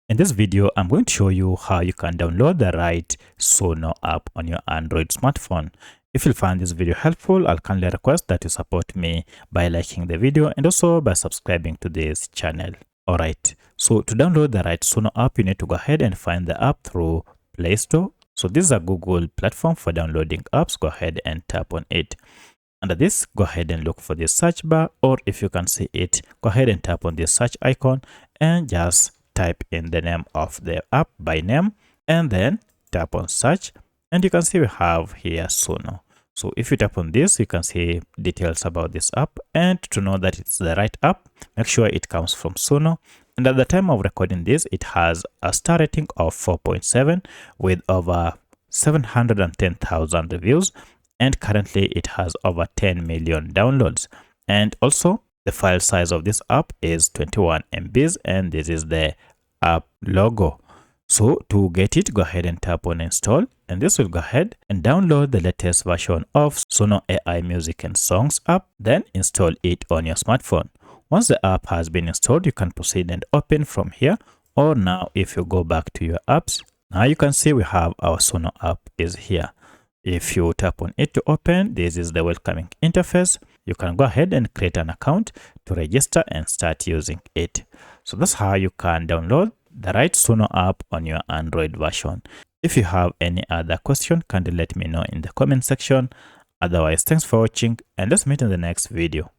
In this video, I'm going to show you how you can download the right Suno app on your Android smartphone. If you find this video helpful, I'll kindly request that you support me by liking the video and also by subscribing to this channel. Alright, so to download the right Suno app, you need to go ahead and find the app through Play Store. So this is a Google platform for downloading apps. Go ahead and tap on it. Under this, go ahead and look for the search bar, or if you can see it, go ahead and tap on the search icon and just type in the name of the app by name and then tap on search, and you can see we have here Suno. So if you tap on this, you can see details about this app, and to know that it's the right app, make sure it comes from Suno. And at the time of recording this, it has a star rating of 4.7 with over 710,000 reviews, and currently it has over 10 million downloads. And also the file size of this app is 21 MBs, and this is the app logo. So to get it, go ahead and tap on install, and this will go ahead and download the latest version of Suno AI Music and Songs app, then install it on your smartphone. Once the app has been installed, you can proceed and open from here. Or now if you go back to your apps, now you can see we have our Suno app is here. If you tap on it to open, this is the welcoming interface. You can go ahead and create an account to register and start using it. So that's how you can download the right Suno app on your Android version. If you have any other question, kindly let me know in the comment section. Otherwise, thanks for watching, and let's meet in the next video.